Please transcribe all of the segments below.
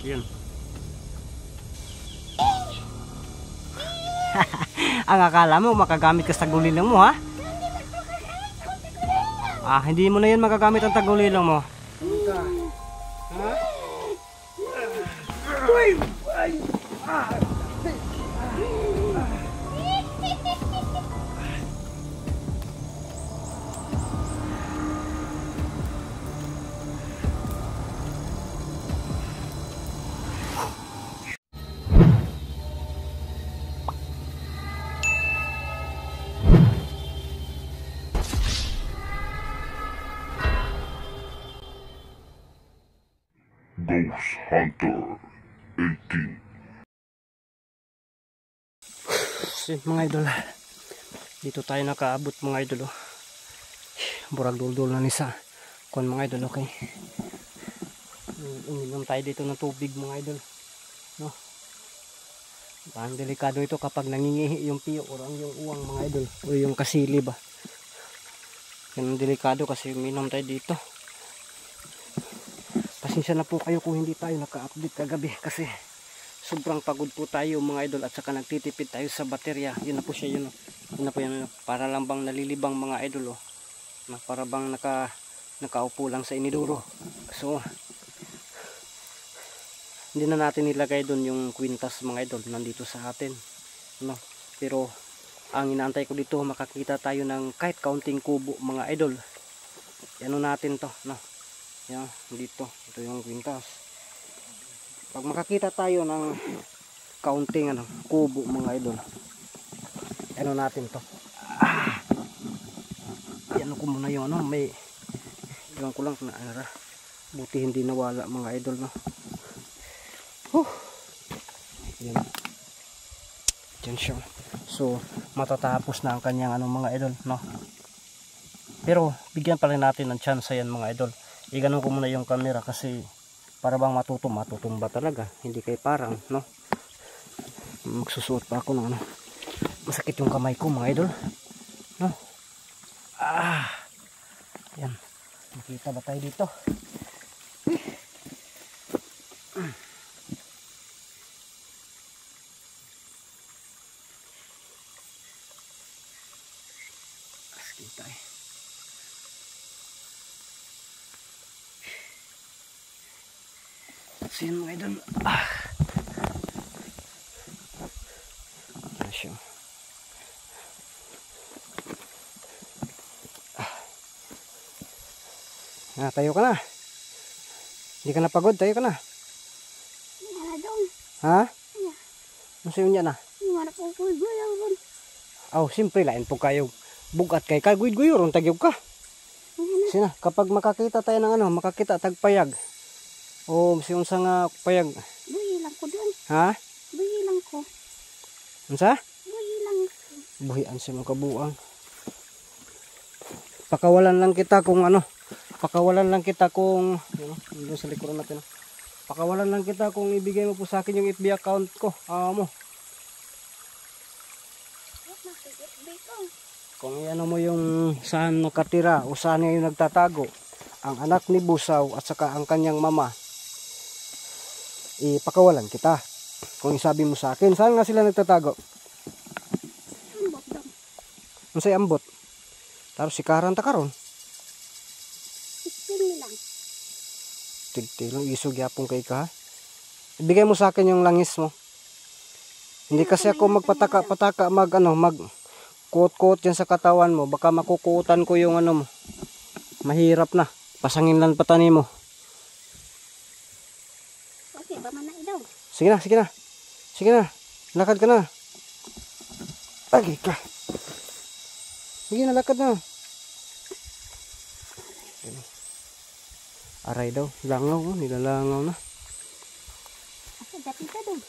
Yun. Ang akala mo makagamit ka sa tagulilang mo, ha? Hindi mo na yun magagamit ang tagulilang mo. Ha? Ghost Hunter 18. Mga idol, dito tayo nakaabot mga idol. Burag duldul na nisa kon mga idol. Okay, uminom tayo dito ng tubig mga idol, no? Parang delikado ito kapag nangingihi yung piyo o yung uwang mga idol, o yung kasili ba. Yan ang delikado kasi uminom tayo dito. Pasensya na po kayo kung hindi tayo naka-update kagabi kasi sobrang pagod po tayo mga idol, at saka nagtitipid tayo sa baterya. Yun na po siya, yun na po yan, para lang bang nalilibang mga idol, na para bang nakaupo lang sa iniduro. So hindi na natin nilagay doon yung kwintas mga idol, nandito sa atin, no? Pero ang inaantay ko dito, makakita tayo ng kahit kaunting kubo mga idol. Ano natin to, no? Yan, dito, ito yung kwintas. Pag makakita tayo ng kaunting kubo mga idol, ano natin to. Ano ko muna yung may iwan ko lang na buti hindi nawala mga idol, no? Yan. Diyan siya. So matatapos na ang kanyang mga idol, no? Pero bigyan pa rin natin ng chance yan mga idol. Iganon ko muna yung camera kasi para bang matutumba talaga, hindi kay parang, no? Magsusuot pa ako ng masakit yung kamay ko mga idol, no? Yan, makita ba tayo dito? Kita sin mga idol. Asyo. Tayo ka na. Hindi ka na pagod, tayo ka na. Ha? Ano sa'yo niya na? Siyempre lain po kayo. Bugat kay kaguyod-guyod, tagyog ka. Sina, kapag makakita tayo ng makakita tagpayag. Unsa nga payag? Buhi lang ko doon. Ha? Buhi lang ko. Unsa? Buhi lang. Buhian siya mga kabuang. Pakawalan lang kita kung pakawalan lang kita kung doon sa likuran natin. Pakawalan lang kita kung ibigay mo po sa akin yung FB account ko. Mo. Kung mo yung saan nakatira o saan yung nagtatago ang anak ni Busaw at saka ang kanyang mama, ipakawalan kita. Kung isabi mo sa akin, saan nga sila nagtatago? Ambot daw. Unsay ambot? Tapos si Karanta karon. Tigtil lang. Tigtil lang, isog yapong kay ka. Ibigay mo sa akin yung langis mo. Hindi kasi ako magpataka-pataka mag kuot-kuot yan sa katawan mo. Baka makukuutan ko yung mo. Mahirap na. Pasangin lang patani mo. Okay, ba man na daw. Sige na, sige na. Sige na. Lakad ka na. Lagi ka. Sige na, lakad na. Aray daw. Langaw. Nilalangaw na. Asa dati ka doon?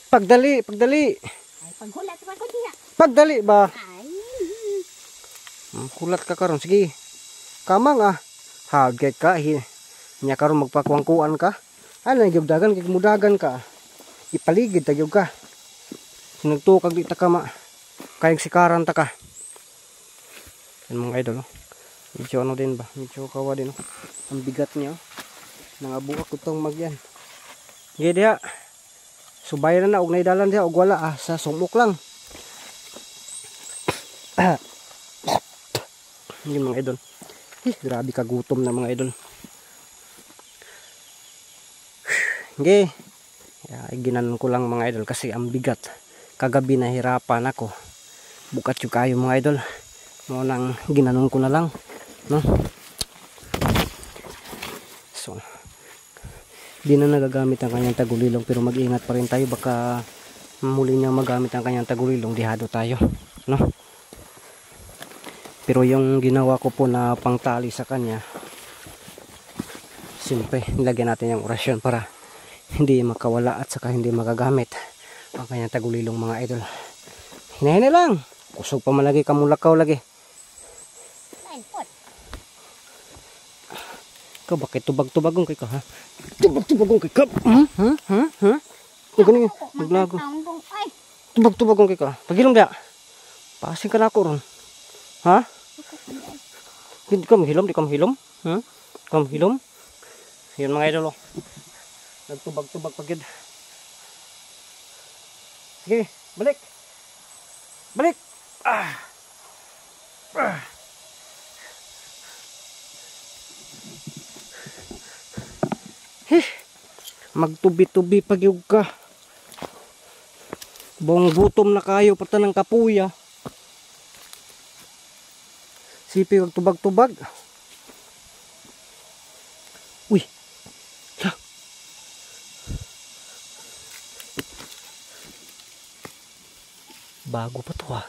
Pagdali, pagdali. Ay, paghulat pa ko diya. Pagdali ba? Ay. Kulat ka karon. Sige. Kamang hagay ka. Nya karon magpakuangkuan ka. Ano gyud-dagan kay mudagan ka. Ipaligid tagyog ka. Sinagtukag di ta ka kayang sikaran ta ka. Yan mga idol. Medyo din ba? Medyo kawa din. Ang bigat niya. Mga buwak itong magyan. Sige diha. Subayan na og naidalan diha og wala sa sumok lang. Yun mga idol. Grabe kagutom na mga idol. Okay. Ginanon ko lang mga idol kasi ang bigat. Kagabi nahirapan ako. Bukat yung kayo mga idol. Mo nang ginanon ko na lang, no? So, di na nagagamit ang kanyang tagulilong pero mag-ingat pa rin tayo baka muli niya magamit ang kanyang tagulilong, dihado tayo, no? Pero yung ginawa ko po na pangtali sa kanya, siyempre nilagyan natin yung orasyon para hindi makawala at saka hindi magagamit ang kanyang tagulilong mga idol. Hinahin na lang. Kusog pa malagi kamulakaw lagi. Ay, pot. Ikaw bakit tubag-tubagong kay ka ha? Tubag-tubagong kay ka? Ganun maglago. Ay, Tubag-tubagong kay ka. Pagilom dia. Pasing ka na ako ron. Ha? Hindi ka mahilom, di ka mahilom? Ka mahilom? Yun mga idol oh. Nagtubag-tubag pagid. Sige, balik. Balik. Magtubi-tubi pagyug ka. Bong gutom na kayo pata ng kapuya. Sipi kag tubag-tubag. Uy. Bago pa to ha.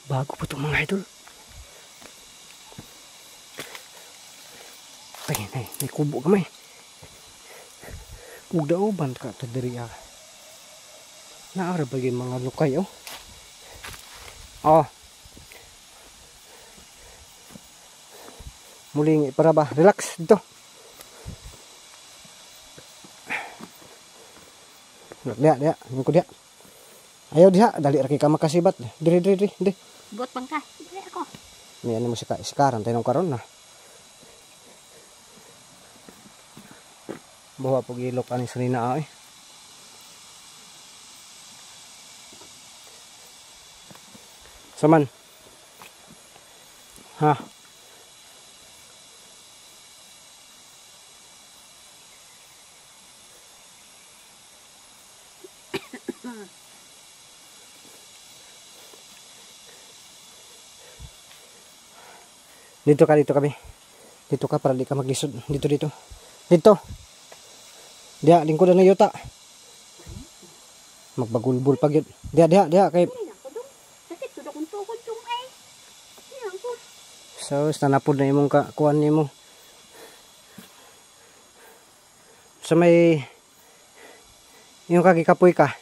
Bago pa to mga idol. Ay, may kubo kamay. Huwag daoban ka ito diri ah. Naara ba yung mga lukay oh. Oh. Muling para ba? Relax dito. Dia. Nungko dia. Ayaw diha, dali ra kay ka makasibat. Diri. buot bang ka? Dili ako. May ano mo sikaran tayo ng karon na. Buha pag ilok ani sa nina ay. Saman. Ha. Dito kami. Dito ka para di ka maglisod. Dito. Dia, lingkod na yuta. Magbagulbul pag yun. Dia kay. Ay, ako dong. Sakit ko kung tukod dong ay. Yan ko. So, stanapod na imong kuan nimo. Sa may yung kagikapoy ka.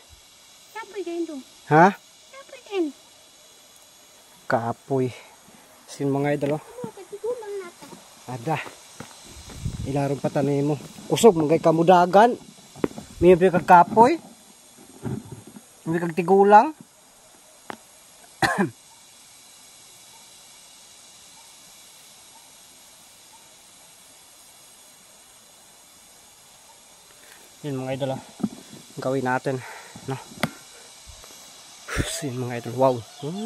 Kapoy kayo dong. Ha? Kapoy kayo. Kapoy. Sin mga idol oh. Katigulang nata. Ada. Ilarong pa tanim mo. Usog magay kamudagan. May kagkapoy. May kagtigulang. Yun mga idol gawin natin no. Yun mga idol, wow,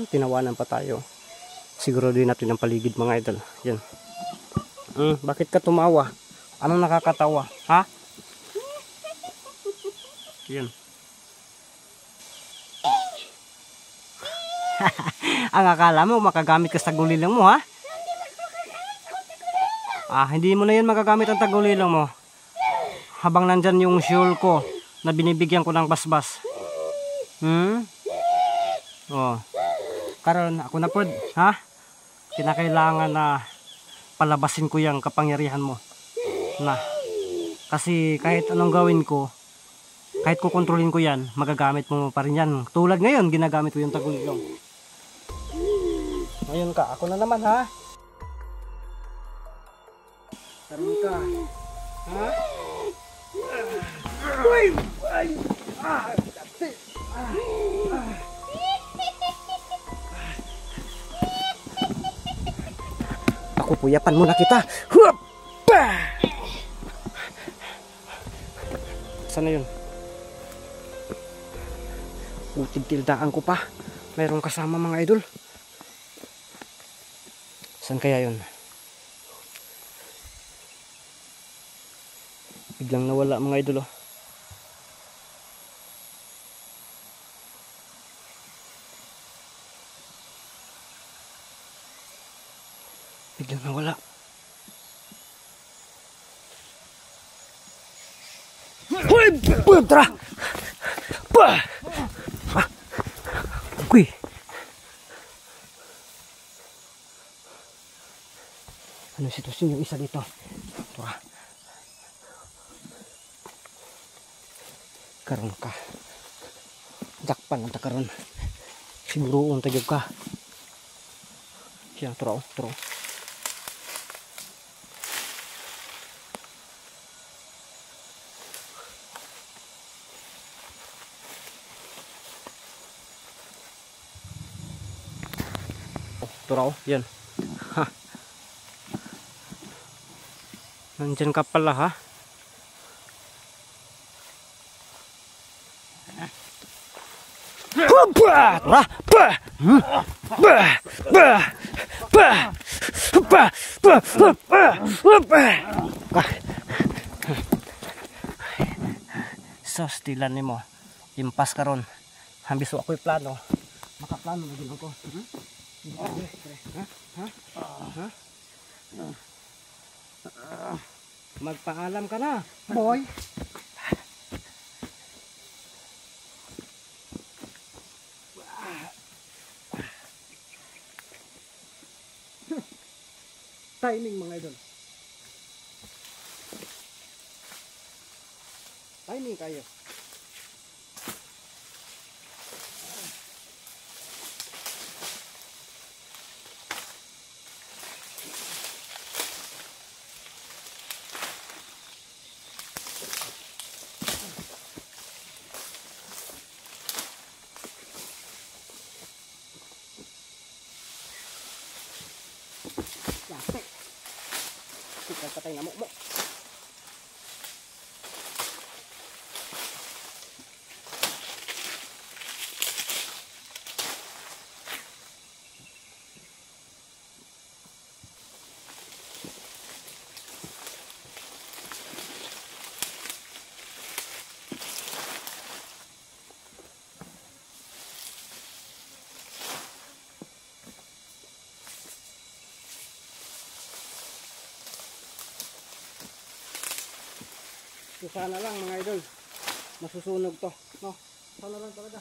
tinawanan pa tayo. Siguro din natin ang paligid mga idol. Yan. Bakit ka tumawa? Anong nakakatawa? Ha? Yan. Ang akala mo makagamit ka sa tagulilong mo ha? Hindi mo na yan magagamit ang tagulilong mo. Habang nandyan yung fuel ko na binibigyan ko ng basbas. Oh. Karon ako na po, ha? Kinakailangan na palabasin ko yung kapangyarihan mo. Na. Kasi kahit anong gawin ko, kahit kukontrolin ko yan, magagamit mo pa rin yan. Tulad ngayon, ginagamit ko yung tagulilong. Ngayon ka, ako na naman ha? Karon ka. Ha? Ako puyapan muna kita. Hup! Saan na yun? Tildaan ko pa. Mayroong kasama mga idol. Saan kaya yun? Biglang nawala mga idol, oh. Biglang nawala. Hoy! Tara! Uy! Ano sitwasyon yung isa dito? Tara. Karon ka. Dakpan ang takaron. Siguro untag ka. Siya, tara. Turaw, yan. Ha. Nandyan ka pala, ha? Tara! So, stilan ni mo. Impas karon. Hambis ako'y plano. Makaplano na din ako. Magpaalam ka na, boy. Timing mga idol. Timing kayo. Patay na mo. So, sana lang mga idol masusunog to, no? Sana lang talaga.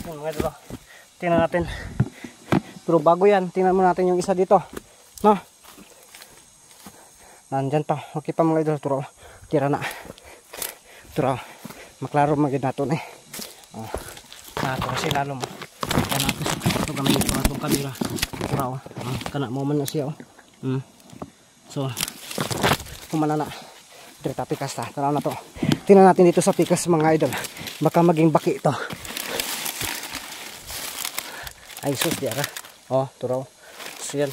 Yung mga idol, tingnan natin. Pero bago yan, tingnan mo natin yung isa dito, no? Nandyan pa. Okay pa mga idol. Turo, tira na. Turo, maklaro magid nato eh. Oh, nato kasi lalo mo. Nato sa ito gamay ito atong kamera. Turo, kana mo man na siya, oh. So, kumana na. Direta pikas ta. Tanaw na to. Tingnan natin dito sa pikas mga idol. Baka maging baki ito. Ay sus di ara. Oh, turaw. So yan.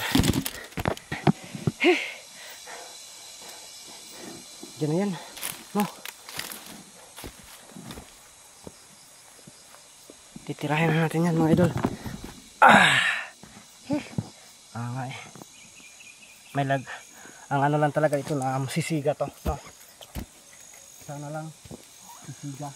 Diyan na yan. No. Titirahin na natin yan mga idol. Nga eh. May lag. Ang ano lang talaga ito na sisiga to. No. Sana lang sisiga.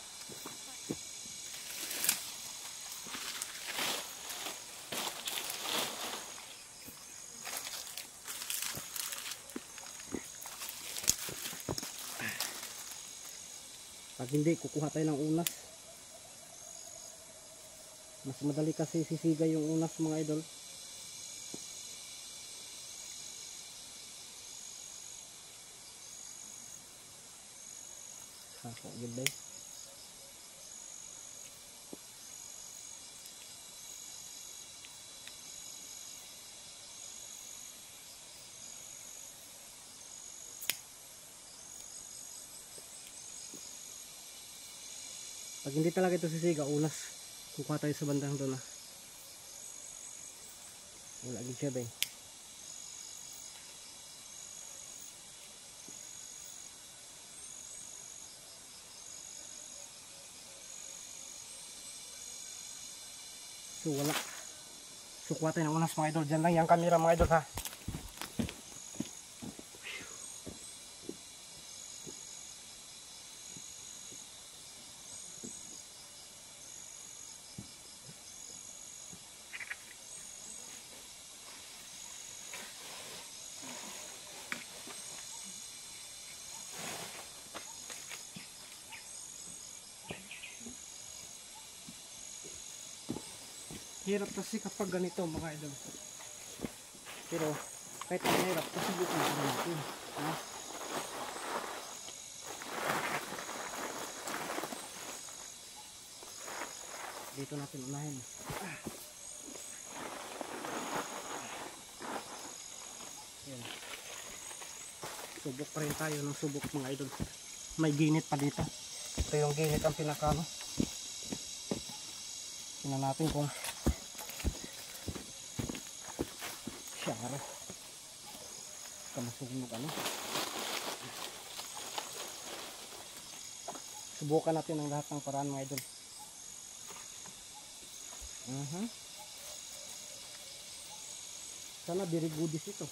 Pag hindi, kukuha tayo ng unas. Mas madali kasi sisiga yung unas mga idol. Ako, good day. Pag hindi talaga ito sisiga, unas. Kukuha tayo sa bandang doon. Wala gid siya ba eh. So wala. So kuha tayo ng unas mga idol. Diyan lang yung camera mga idol ha. Hirap kasi kapag ganito mga idol. Pero kahit ang hirap, pasubukan natin. Ha? Dito natin unahin. Yan. Subok pa rin tayo ng subok mga idol. May ginit pa dito. Ito yung ginit ang pinakano. Tingnan natin kung syara kamasunog ano. Subukan natin ang lahat ng paraan mga idol. Sana dirigudis ito.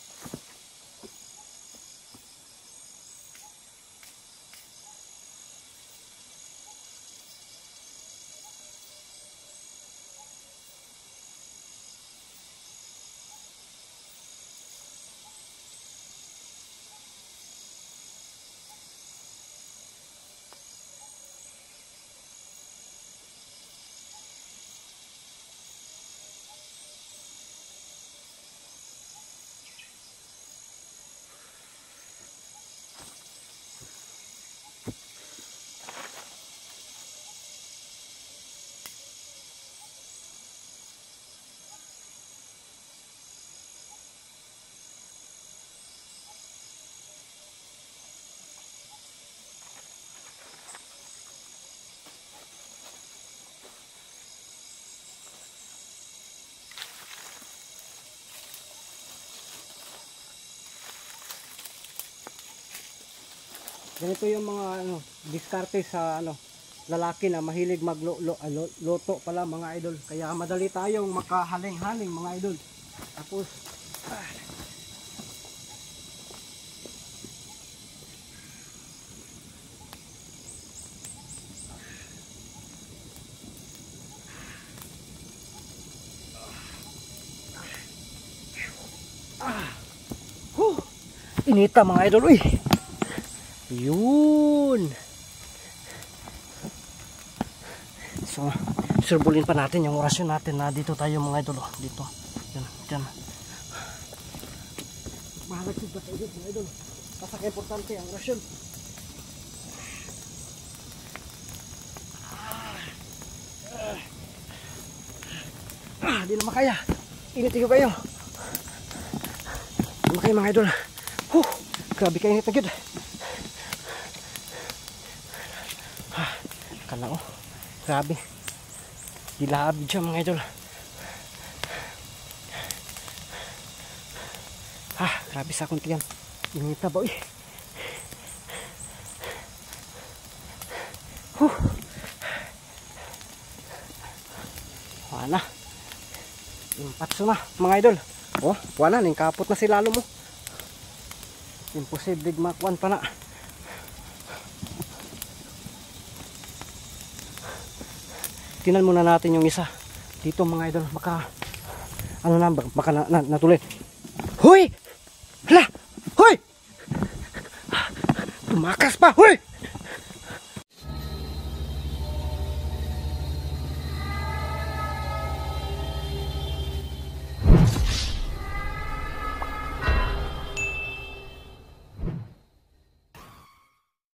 Ganito yung mga diskarte sa lalaki na mahilig magluto pala mga idol. Kaya madali tayong makahaling-haling mga idol. Tapos inita mga idol. Uy! Yun. So, surbulin pa natin yung orasyon natin na dito tayo mga idol. Dito. Yan, yan. Mahalagsig ba tayo mga idol? Pasaka importante ang orasyon. Di na makaya. Init ko kayo. Di makaya mga idol. Grabe kayo init agad. Kala ko, grabe. Dilabid siya mga idol. Grabe sa kuntiyan. Inita ba uy. Wala. Impatso na mga idol. Oh, wala. Ningkapot na si lalo mo. Imposible makuan pa na. Tingnan muna natin yung isa dito mga idol, baka baka natuloy. Hoy! Hala! Hoy! Tumakas pa! Hoy!